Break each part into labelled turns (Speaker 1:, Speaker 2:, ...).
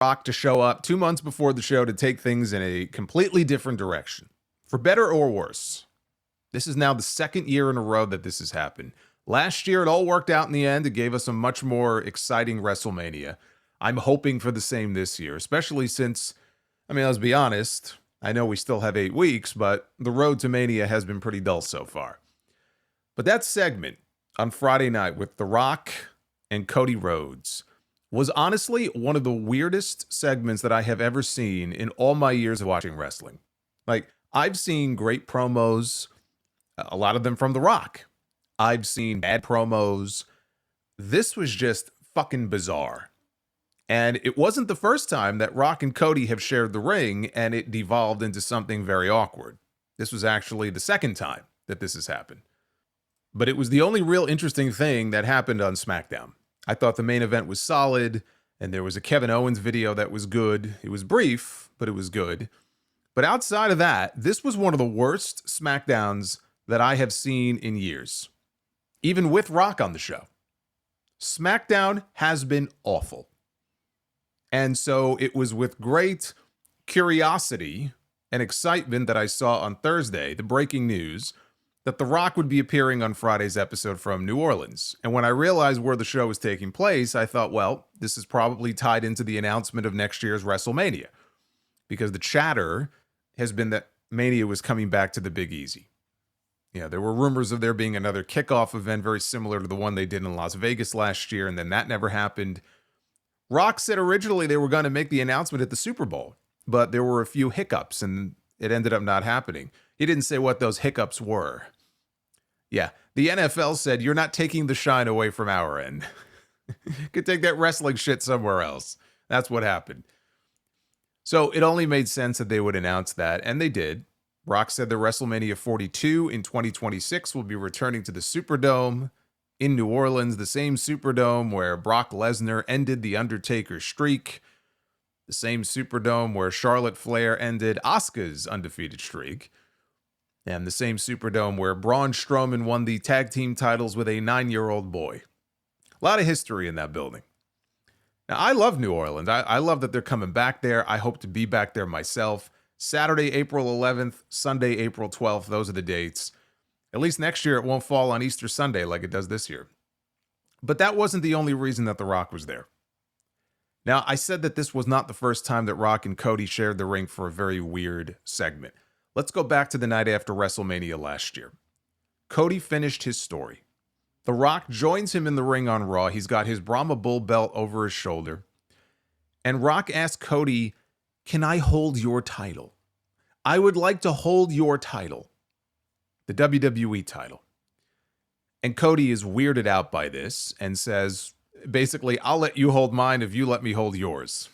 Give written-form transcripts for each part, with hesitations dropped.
Speaker 1: Rock to show up 2 months before the show to take things in a completely different direction. For better or worse, this is now the second year in a row that this has happened. Last year, it all worked out in the end. It gave us a much more exciting WrestleMania. I'm hoping for the same this year, especially since, let's be honest, I know we still have 8 weeks, but the road to Mania has been pretty dull so far. But that segment on Friday night with The Rock and Cody Rhodes was honestly one of the weirdest segments that I have ever seen in all my years of watching wrestling. Like, I've seen great promos, a lot of them from The Rock. I've seen bad promos. This was just fucking bizarre. And it wasn't the first time that Rock and Cody have shared the ring and it devolved into something very awkward. This was actually the second time that this has happened. But it was the only real interesting thing that happened on SmackDown. I thought the main event was solid, and there was a Kevin Owens video that was good. It was brief, but it was good. But outside of that, this was one of the worst SmackDowns that I have seen in years, even with Rock on the show. SmackDown has been awful. And so it was with great curiosity and excitement that I saw on Thursday, the breaking news, that The Rock would be appearing on Friday's episode from New Orleans. And when I realized where the show was taking place, I thought, well, this is probably tied into the announcement of next year's WrestleMania, because the chatter has been that Mania was coming back to the Big Easy. Yeah, there were rumors of there being another kickoff event very similar to the one they did in Las Vegas last year, and then that never happened. Rock said originally they were going to make the announcement at the Super Bowl, but there were a few hiccups, and it ended up not happening. He didn't say what those hiccups were. Yeah, the NFL said, you're not taking the shine away from our end. Could take that wrestling shit somewhere else. That's what happened. So it only made sense that they would announce that, and they did. Rock said the WrestleMania 42 in 2026 will be returning to the Superdome in New Orleans, the same Superdome where Brock Lesnar ended The Undertaker's streak, the same Superdome where Charlotte Flair ended Asuka's undefeated streak, and the same Superdome where Braun Strowman won the tag team titles with a 9-year-old boy. A lot of history in that building. Now, I love New Orleans. I love that they're coming back there. I hope to be back there myself. Saturday, April 11th, Sunday, April 12th. Those are the dates. At least next year, it won't fall on Easter Sunday like it does this year. But that wasn't the only reason that The Rock was there. Now, I said that this was not the first time that Rock and Cody shared the ring for a very weird segment. Let's go back to the night after WrestleMania last year. Cody finished his story. The Rock joins him in the ring on Raw. He's got his Brahma Bull belt over his shoulder. And Rock asks Cody, can I hold your title? I would like to hold your title. The WWE title. And Cody is weirded out by this and says, basically, I'll let you hold mine if you let me hold yours.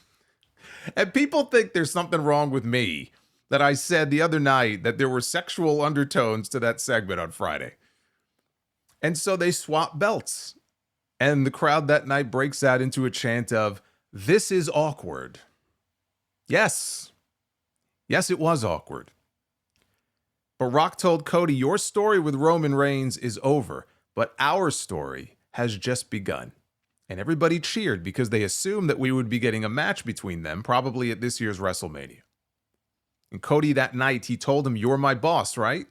Speaker 1: And people think there's something wrong with me, that I said the other night that there were sexual undertones to that segment on Friday. And so they swap belts. And the crowd that night breaks out into a chant of, this is awkward. Yes. Yes, it was awkward. But Rock told Cody, your story with Roman Reigns is over, but our story has just begun. And everybody cheered because they assumed that we would be getting a match between them, probably at this year's WrestleMania. And Cody that night, he told him, you're my boss, right?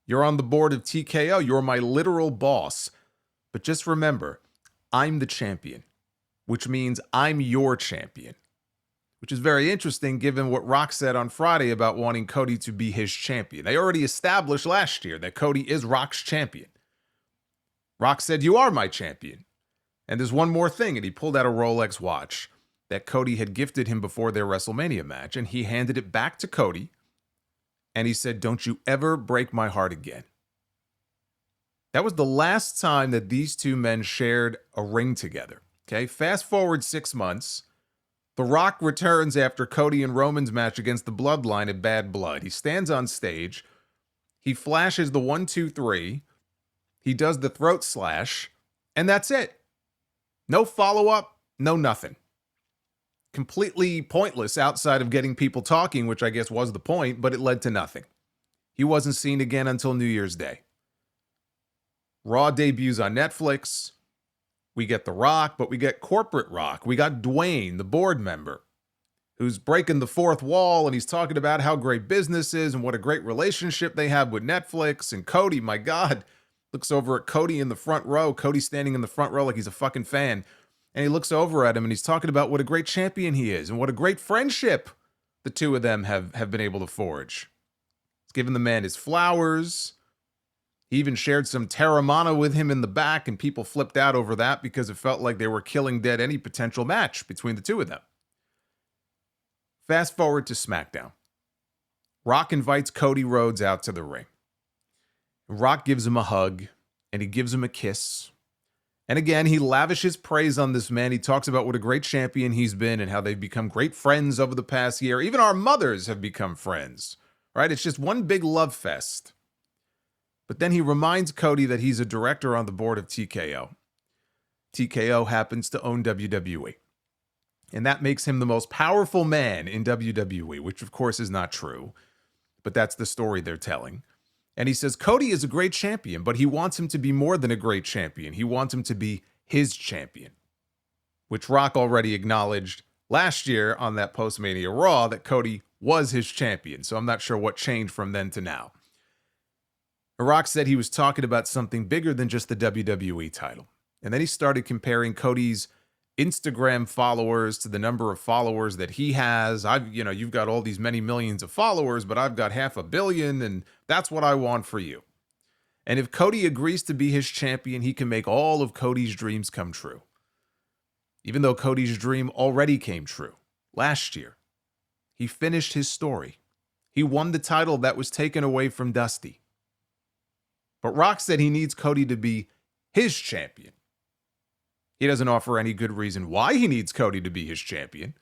Speaker 1: You're on the board of TKO. You're my literal boss. But just remember, I'm the champion, which means I'm your champion, which is very interesting given what Rock said on Friday about wanting Cody to be his champion. They already established last year that Cody is Rock's champion. Rock said, you are my champion. And there's one more thing, and he pulled out a Rolex watch that Cody had gifted him before their WrestleMania match, and he handed it back to Cody, and he said, don't you ever break my heart again. That was the last time that these two men shared a ring together. Okay, fast forward 6 months. The Rock returns after Cody and Roman's match against the Bloodline at Bad Blood. He stands on stage. He flashes the 1, 2, 3. He does the throat slash, and that's it. No follow-up, no nothing. Completely pointless outside of getting people talking, which I guess was the point, but it led to nothing. He wasn't seen again until New Year's Day. Raw debuts on Netflix. We get The Rock, but we get corporate Rock. We got Dwayne, the board member. who's breaking the fourth wall, and he's talking about how great business is and what a great relationship they have with Netflix. And Cody, my God, looks over at Cody in the front row. Cody's standing in the front row like he's a fucking fan. And he looks over at him and he's talking about what a great champion he is and what a great friendship the two of them have been able to forge. He's giving the man his flowers. He even shared some Terramana with him in the back, and people flipped out over that because it felt like they were killing dead any potential match between the two of them. Fast forward to SmackDown. Rock invites Cody Rhodes out to the ring. Rock gives him a hug, and he gives him a kiss. And again, he lavishes praise on this man. He talks about what a great champion he's been and how they've become great friends over the past year. Even our mothers have become friends, right? It's just one big love fest. But then he reminds Cody that he's a director on the board of TKO. TKO happens to own WWE. And that makes him the most powerful man in WWE, which of course is not true. But that's the story they're telling. And he says Cody is a great champion, but he wants him to be more than a great champion. He wants him to be his champion, which Rock already acknowledged last year on that post-Mania Raw that Cody was his champion. So I'm not sure what changed from then to now. Rock said he was talking about something bigger than just the WWE title. And then he started comparing Cody's Instagram followers to the number of followers that he has. You've got all these many millions of followers, but I've got 500 million, and that's what I want for you. And if Cody agrees to be his champion, he can make all of Cody's dreams come true. Even though Cody's dream already came true last year. He finished his story. He won the title that was taken away from Dusty. But Rock said he needs Cody to be his champion. He doesn't offer any good reason why he needs Cody to be his champion,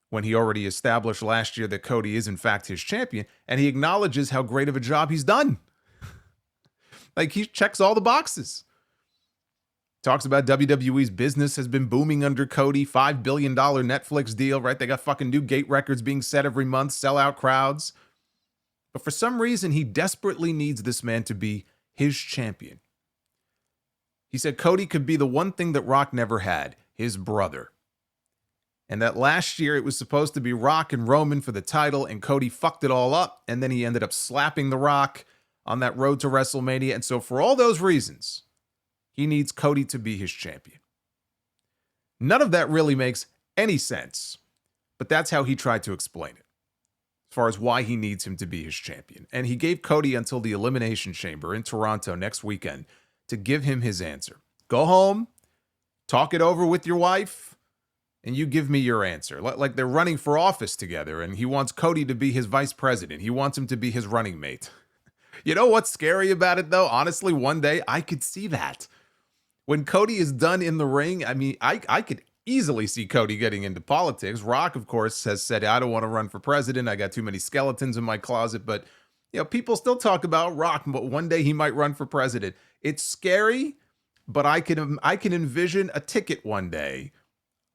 Speaker 1: when he already established last year that Cody is in fact his champion, and he acknowledges how great of a job he's done. Like, he checks all the boxes. Talks about WWE's business has been booming under Cody, $5 billion Netflix deal, right? They got fucking new gate records being set every month, sellout crowds. But for some reason, he desperately needs this man to be his champion. He said Cody could be the one thing that Rock never had, his brother. And that last year it was supposed to be Rock and Roman for the title, and Cody fucked it all up, and then he ended up slapping The Rock on that road to WrestleMania. And so for all those reasons, he needs Cody to be his champion. None of that really makes any sense, but that's how he tried to explain it, as far as why he needs him to be his champion. And he gave Cody until the Elimination Chamber in Toronto next weekend to give him his answer. Go home, talk it over with your wife, and you give me your answer. Like they're running for office together, and he wants Cody to be his vice president. He wants him to be his running mate. You know what's scary about it, though? Honestly, one day I could see that. When Cody is done in the ring, I mean, I could easily see Cody getting into politics. Rock, of course, has said, I don't want to run for president. I got too many skeletons in my closet. But, people still talk about Rock, but one day he might run for president. It's scary, but I can envision a ticket one day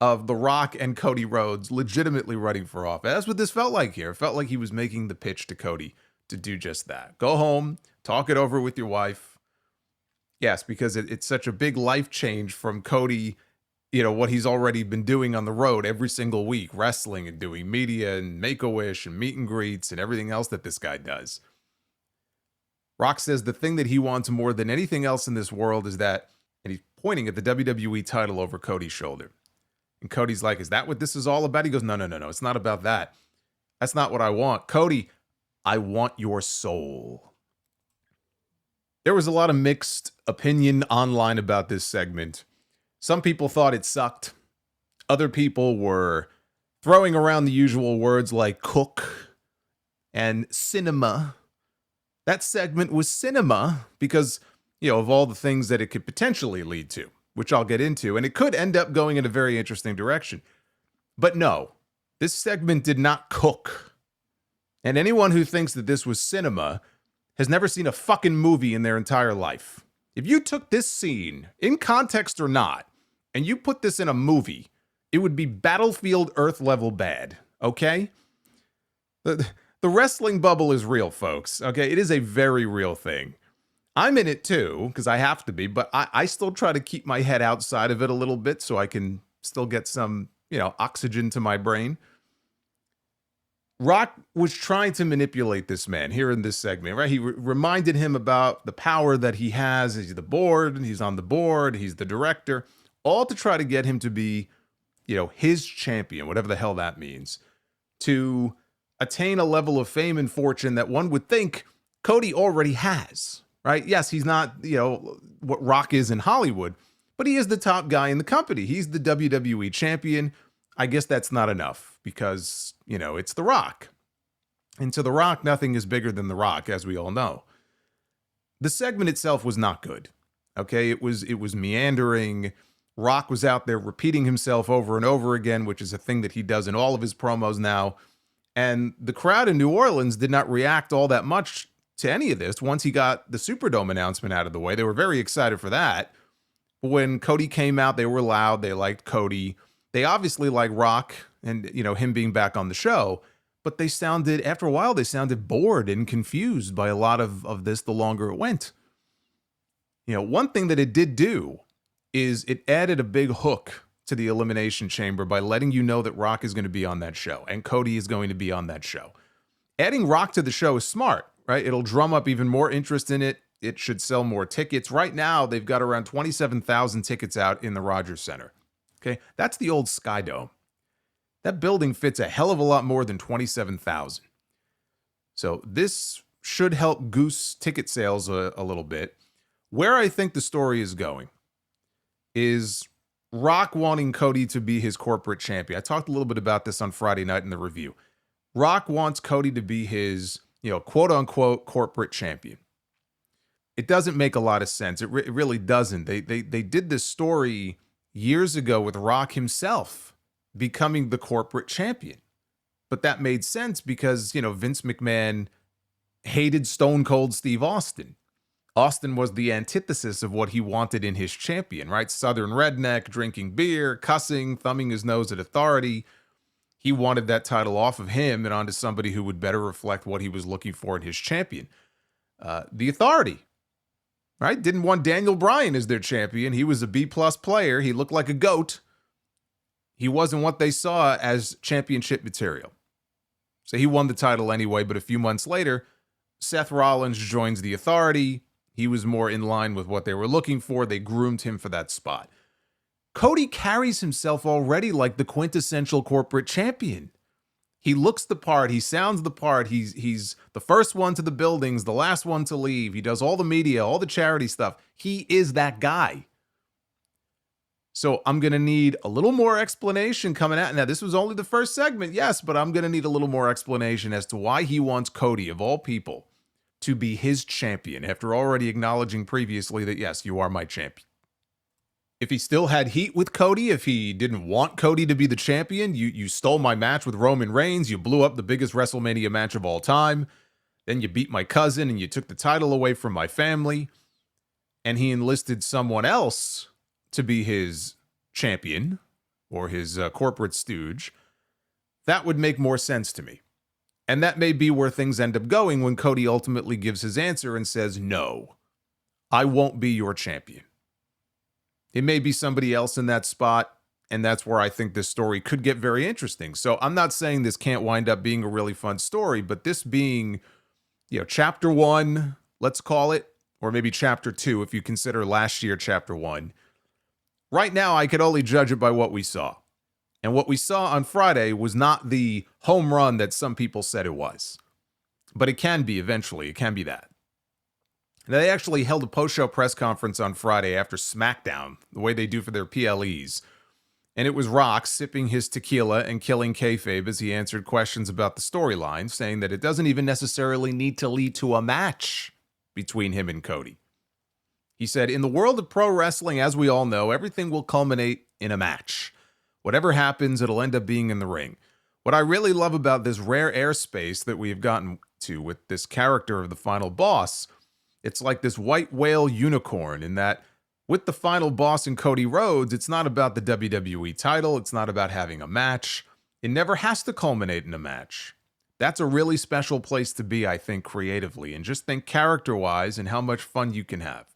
Speaker 1: of The Rock and Cody Rhodes legitimately running for office. That's what this felt like here. It felt like he was making the pitch to Cody to do just that. Go home, talk it over with your wife. Yes, because it's such a big life change from Cody, what he's already been doing on the road every single week, wrestling and doing media and Make-A-Wish and meet and greets and everything else that this guy does. Rock says the thing that he wants more than anything else in this world is that, and he's pointing at the WWE title over Cody's shoulder. And Cody's like, is that what this is all about? He goes, no, it's not about that. That's not what I want. Cody, I want your soul. There was a lot of mixed opinion online about this segment. Some people thought it sucked. Other people were throwing around the usual words like cook and cinema. That segment was cinema because, of all the things that it could potentially lead to, which I'll get into, and it could end up going in a very interesting direction. But no, this segment did not cook. And anyone who thinks that this was cinema has never seen a fucking movie in their entire life. If you took this scene, in context or not, and you put this in a movie, it would be Battlefield Earth level bad, okay? The wrestling bubble is real, folks, okay? It is a very real thing. I'm in it too, because I have to be, but I still try to keep my head outside of it a little bit so I can still get some, oxygen to my brain. Rock was trying to manipulate this man here in this segment, right? He reminded him about the power that he has. He's the board, he's on the board, he's the director, all to try to get him to be, his champion, whatever the hell that means, to attain a level of fame and fortune that one would think Cody already has, right? Yes, he's not, what Rock is in Hollywood, but he is the top guy in the company. He's the WWE champion. I guess that's not enough because, it's The Rock. And to The Rock, nothing is bigger than The Rock, as we all know. The segment itself was not good. Okay, it was meandering. Rock was out there repeating himself over and over again, which is a thing that he does in all of his promos now. And the crowd in New Orleans did not react all that much to any of this. Once he got the Superdome announcement out of the way, they were very excited for that. When Cody came out, they were loud. They liked Cody. They obviously like Rock and, him being back on the show. But after a while, they sounded bored and confused by a lot of this the longer it went. One thing that it did do is it added a big hook to the Elimination Chamber by letting you know that Rock is going to be on that show and Cody is going to be on that show. Adding Rock to the show is smart, right? It'll drum up even more interest in it. It should sell more tickets. Right now, they've got around 27,000 tickets out in the Rogers Center. Okay, that's the old Sky Dome. That building fits a hell of a lot more than 27,000. So this should help goose ticket sales a little bit. Where I think the story is going is Rock wanting Cody to be his corporate champion. I talked a little bit about this on Friday night in the review. Rock wants Cody to be his, quote unquote corporate champion. It doesn't make a lot of sense. It really doesn't. They did this story years ago with Rock himself becoming the corporate champion. But that made sense because, Vince McMahon hated Stone Cold Steve Austin. Austin was the antithesis of what he wanted in his champion, right? Southern redneck, drinking beer, cussing, thumbing his nose at authority. He wanted that title off of him and onto somebody who would better reflect what he was looking for in his champion. The Authority, right? Didn't want Daniel Bryan as their champion. He was a B-plus player. He looked like a goat. He wasn't what they saw as championship material. So he won the title anyway, but a few months later, Seth Rollins joins the Authority. He was more in line with what they were looking for. They groomed him for that spot. Cody carries himself already like the quintessential corporate champion. He looks the part. He sounds the part. He's the first one to the buildings, the last one to leave. He does all the media, all the charity stuff. He is that guy. So I'm going to need a little more explanation coming out. Now, this was only the first segment, yes, but I'm going to need a little more explanation as to why he wants Cody, of all people, to be his champion after already acknowledging previously that, yes, you are my champion. If he still had heat with Cody, if he didn't want Cody to be the champion, you stole my match with Roman Reigns, you blew up the biggest WrestleMania match of all time, then you beat my cousin and you took the title away from my family, and he enlisted someone else to be his champion or his corporate stooge, that would make more sense to me. And that may be where things end up going when Cody ultimately gives his answer and says, no, I won't be your champion. It may be somebody else in that spot, and that's where I think this story could get very interesting. So I'm not saying this can't wind up being a really fun story, but this being, chapter 1, let's call it, or maybe chapter 2 if you consider last year chapter 1. Right now, I could only judge it by what we saw. And what we saw on Friday was not the home run that some people said it was. But it can be eventually. It can be that. They actually held a post-show press conference on Friday after SmackDown, the way they do for their PLEs. And it was Rock sipping his tequila and killing kayfabe as he answered questions about the storyline, saying that it doesn't even necessarily need to lead to a match between him and Cody. He said, in the world of pro wrestling, as we all know, everything will culminate in a match. Whatever happens, it'll end up being in the ring. What I really love about this rare airspace that we've gotten to with this character of the final boss, it's like this white whale unicorn in that with the final boss in Cody Rhodes, it's not about the WWE title. It's not about having a match. It never has to culminate in a match. That's a really special place to be, I think, creatively, and just think character-wise and how much fun you can have.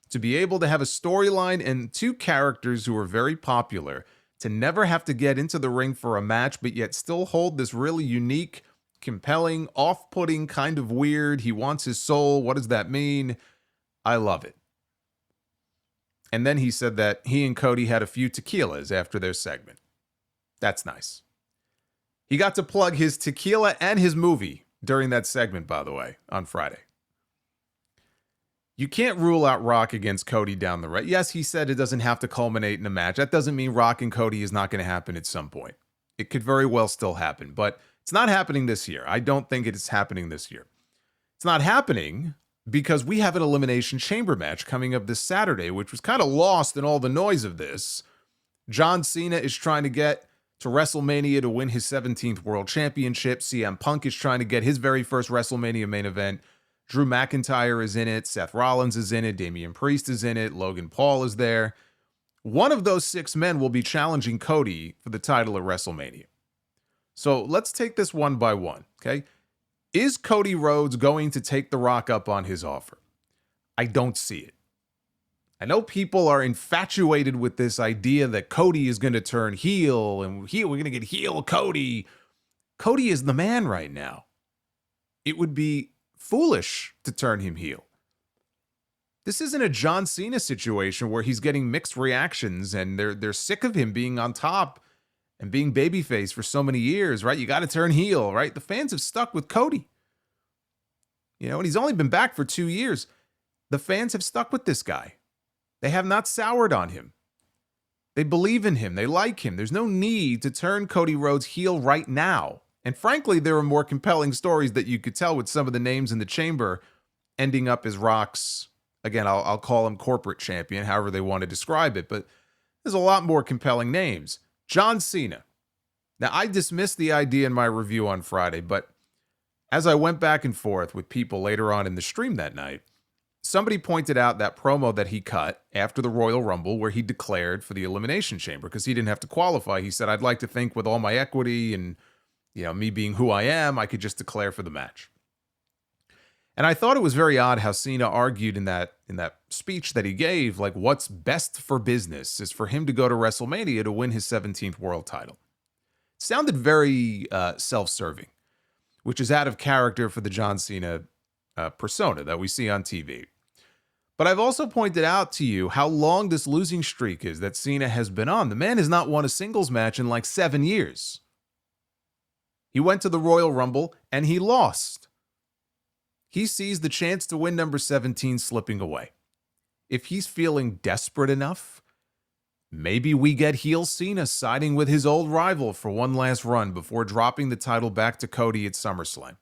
Speaker 1: To be able to have a storyline and two characters who are very popular, to never have to get into the ring for a match, but yet still hold this really unique compelling, off-putting, kind of weird. He wants his soul. What does that mean? I love it. And then he said that he and Cody had a few tequilas after their segment. That's nice. He got to plug his tequila and his movie during that segment, by the way, on Friday. You can't rule out Rock against Cody down the road. Yes, he said it doesn't have to culminate in a match. That doesn't mean Rock and Cody is not going to happen at some point. It could very well still happen, but it's not happening this year. I don't think it is happening this year. It's not happening because we have an Elimination Chamber match coming up this Saturday, which was kind of lost in all the noise of this. John Cena is trying to get to WrestleMania to win his 17th World Championship. CM Punk is trying to get his very first WrestleMania main event. Drew McIntyre is in it. Seth Rollins is in it. Damian Priest is in it. Logan Paul is there. One of those 6 men will be challenging Cody for the title at WrestleMania. So let's take this one by one, okay? Is Cody Rhodes going to take The Rock up on his offer? I don't see it. I know people are infatuated with this idea that Cody is going to turn heel and we're going to get heel Cody. Cody is the man right now. It would be foolish to turn him heel. This isn't a John Cena situation where he's getting mixed reactions and they're sick of him being on top and being babyface for so many years, right? You got to turn heel, right? The fans have stuck with Cody. You know, and he's only been back for 2 years. The fans have stuck with this guy. They have not soured on him. They believe in him. They like him. There's no need to turn Cody Rhodes heel right now. And frankly, there are more compelling stories that you could tell with some of the names in the chamber ending up as Rock's, again, I'll call him corporate champion, however they want to describe it. But there's a lot more compelling names. John Cena. Now, I dismissed the idea in my review on Friday, but as I went back and forth with people later on in the stream that night, somebody pointed out that promo that he cut after the Royal Rumble where he declared for the Elimination Chamber because he didn't have to qualify. He said, I'd like to think with all my equity and, you know, me being who I am, I could just declare for the match. And I thought it was very odd how Cena argued in that speech that he gave, like what's best for business is for him to go to WrestleMania to win his 17th world title. It sounded very self-serving, which is out of character for the John Cena persona that we see on TV. But I've also pointed out to you how long this losing streak is that Cena has been on. The man has not won a singles match in like 7 years. He went to the Royal Rumble and he lost. He sees the chance to win number 17 slipping away. If he's feeling desperate enough, maybe we get heel Cena siding with his old rival for one last run before dropping the title back to Cody at SummerSlam.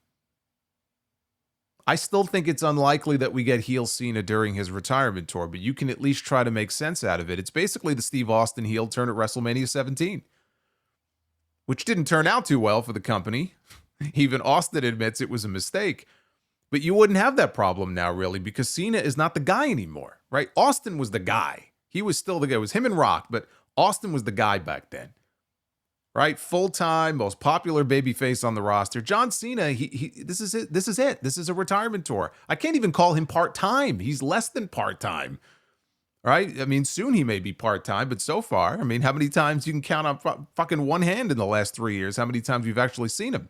Speaker 1: I still think it's unlikely that we get heel Cena during his retirement tour, but you can at least try to make sense out of it. It's basically the Steve Austin heel turn at WrestleMania 17, which didn't turn out too well for the company. Even Austin admits it was a mistake. But you wouldn't have that problem now, really, because Cena is not the guy anymore, right? Austin was the guy. He was still the guy. It was him and Rock, but Austin was the guy back then, right? Full-time, most popular babyface on the roster. John Cena, this is it. This is it. This is a retirement tour. I can't even call him part-time. He's less than part-time, right? I mean, soon he may be part-time, but so far, I mean, how many times you can count on fucking one hand in the last 3 years? How many times you've actually seen him?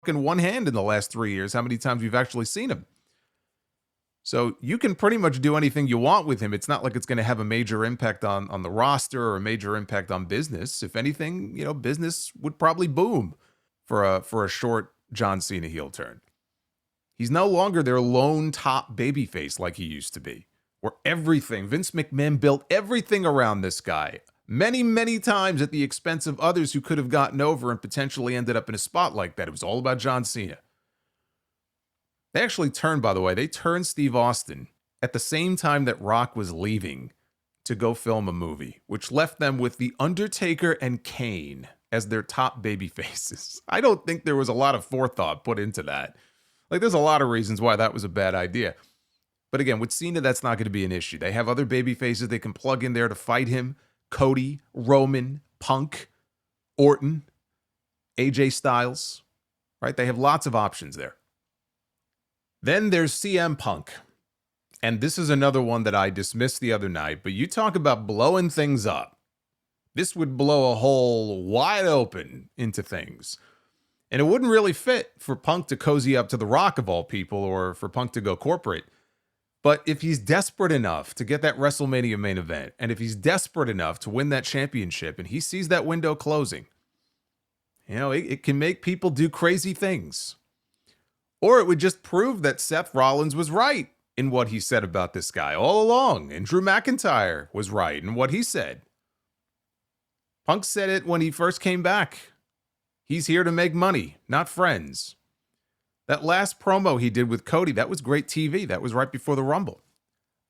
Speaker 1: In one hand in the last 3 years, how many times you've actually seen him. So you can pretty much do anything you want with him. It's not like it's going to have a major impact on the roster or a major impact on business. If anything, you know, business would probably boom for a short John Cena heel turn. He's no longer their lone top babyface like he used to be, where everything, Vince McMahon built everything around this guy. Many, many times at the expense of others who could have gotten over and potentially ended up in a spot like that. It was all about John Cena. They actually turned, by the way, they turned Steve Austin at the same time that Rock was leaving to go film a movie, which left them with The Undertaker and Kane as their top baby faces. I don't think there was a lot of forethought put into that. Like, there's a lot of reasons why that was a bad idea. But again, with Cena, that's not going to be an issue. They have other baby faces they can plug in there to fight him. Cody, Roman, Punk, Orton, AJ Styles, right? They have lots of options there. Then there's CM Punk. And this is another one that I dismissed the other night, but you talk about blowing things up. This would blow a hole wide open into things. And it wouldn't really fit for Punk to cozy up to The Rock of all people, or for Punk to go corporate. But if he's desperate enough to get that WrestleMania main event, and if he's desperate enough to win that championship, and he sees that window closing, it can make people do crazy things. Or it would just prove that Seth Rollins was right in what he said about this guy all along, and Drew McIntyre was right in what he said. Punk said it when he first came back. He's here to make money, not friends. That last promo he did with Cody, that was great TV. That was right before the Rumble.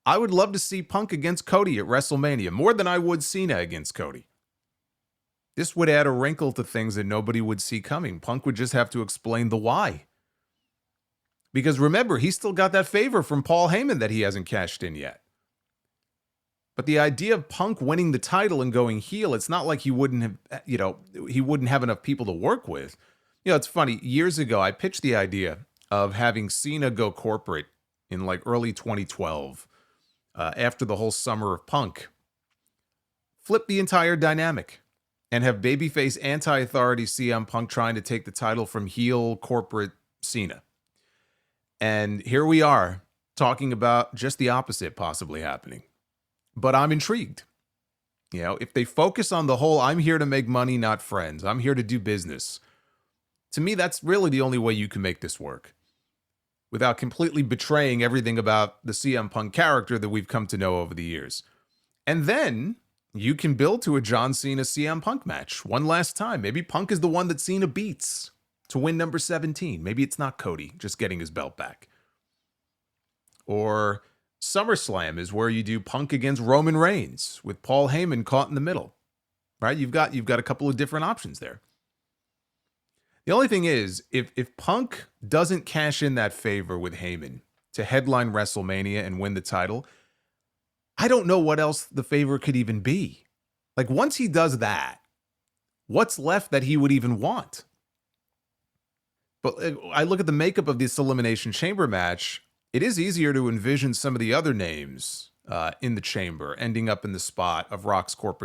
Speaker 1: I would love to see Punk against Cody at WrestleMania, more than I would Cena against Cody. This would add a wrinkle to things that nobody would see coming. Punk would just have to explain the why. Because remember, he's still got that favor from Paul Heyman that he hasn't cashed in yet. But the idea of Punk winning the title and going heel, it's not like he wouldn't have enough people to work with. It's funny. Years ago, I pitched the idea of having Cena go corporate in like early 2012, after the whole summer of Punk. Flip the entire dynamic and have babyface anti-authority CM Punk trying to take the title from heel corporate Cena. And here we are talking about just the opposite possibly happening. But I'm intrigued. If they focus on the whole, I'm here to make money, not friends. I'm here to do business. To me, that's really the only way you can make this work, without completely betraying everything about the CM Punk character that we've come to know over the years. And then you can build to a John Cena CM Punk match one last time. Maybe Punk is the one that Cena beats to win number 17. Maybe it's not Cody just getting his belt back. Or SummerSlam is where you do Punk against Roman Reigns with Paul Heyman caught in the middle. Right? You've got a couple of different options there. The only thing is, if Punk doesn't cash in that favor with Heyman to headline WrestleMania and win the title, I don't know what else the favor could even be. Like, once he does that, what's left that he would even want? But I look at the makeup of this Elimination Chamber match, it is easier to envision some of the other names in the chamber ending up in the spot of Rock's corporate